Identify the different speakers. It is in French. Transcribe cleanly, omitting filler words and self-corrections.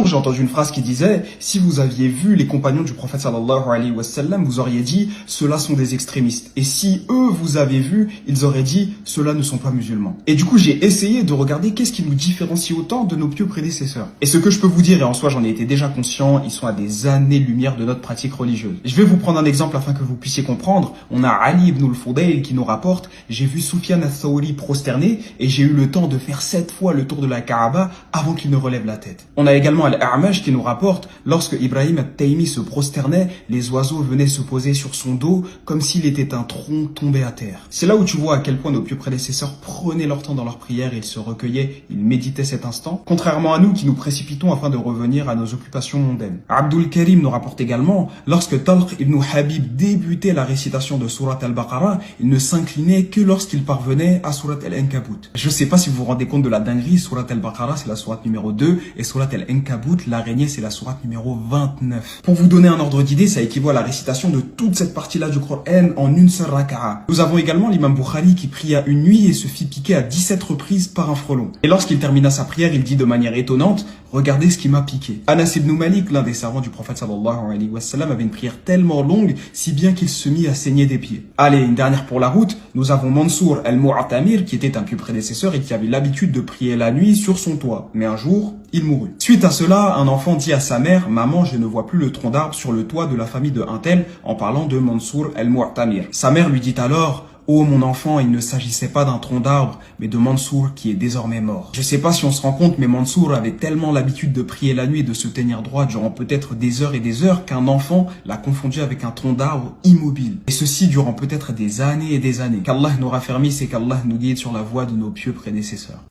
Speaker 1: j'ai entendu une phrase qui disait « Si vous aviez vu les compagnons du prophète sallallahu alayhi wa sallam, vous auriez dit « Ceux-là sont des extrémistes ». Et si eux vous avez vu, ils auraient dit « Ceux-là ne sont pas musulmans ». Et du coup, j'ai essayé de regarder qu'est-ce qui nous différencie autant de nos pieux prédécesseurs. Et ce que je peux vous dire, et en soi j'en ai été déjà conscient, ils sont à des années-lumière de notre pratique religieuse. Je vais vous prendre un exemple afin que vous puissiez comprendre. On a Ali ibn al-Fudayl qui nous rapporte « J'ai vu Soufiane al-Thawri prosterné et j'ai eu le temps de faire 7 fois le tour de la Kaaba avant qu'il ne relève la tête. » On a également Al-A'mash qui nous rapporte « Lorsque Ibrahim al-Taymi se prosternait, les oiseaux venaient se poser sur son dos comme s'il était un tronc tombé à terre. » C'est là où tu vois à quel point nos pieux prédécesseurs prenaient leur temps dans leur prière, ils se recueillaient, ils méditaient cet instant, contrairement à nous qui nous précipitons afin de revenir à nos occupations mondaines. Abdul Karim nous rapporte également « Lorsque Talq ibn Habib débutait la récitation de Surat al-Baqarah, il ne s'inclinait que lorsqu'il parvenait à Surat al-Ankabut. » Je sais pas si vous vous rendez compte de la dinguerie, Surat al-Baqarah c'est la sourate numéro 2 et Surat al-Ankabut, l'araignée, c'est la sourate numéro 29. Pour vous donner un ordre d'idée, ça équivaut à la récitation de toute cette partie-là du Coran en une seule raka'a. Nous avons également l'imam Bukhari qui pria une nuit et se fit piquer à 17 reprises par un frelon. Et lorsqu'il termina sa prière, il dit de manière étonnante « Regardez ce qui m'a piqué ». Anas ibn Malik, l'un des servants du prophète sallallahu alayhi wa sallam, avait une prière tellement longue, si bien qu'il se mit à saigner des pieds. Allez, une dernière pour la route, nous avons Mansour al-Mu'tamir qui était un pieux prédécesseur et qui avait l'habitude de prier la nuit sur son toit. Mais un jour, il mourut. Suite à cela, un enfant dit à sa mère « Maman, je ne vois plus le tronc d'arbre sur le toit de la famille de un tel » en parlant de Mansour al-Mu'tamir. Sa mère lui dit alors « Oh mon enfant, il ne s'agissait pas d'un tronc d'arbre, mais de Mansour qui est désormais mort. » Je sais pas si on se rend compte, mais Mansour avait tellement l'habitude de prier la nuit et de se tenir droit durant peut-être des heures et des heures qu'un enfant l'a confondu avec un tronc d'arbre immobile. Et ceci durant peut-être des années et des années. Qu'Allah nous raffermisse et qu'Allah nous guide sur la voie de nos pieux prédécesseurs.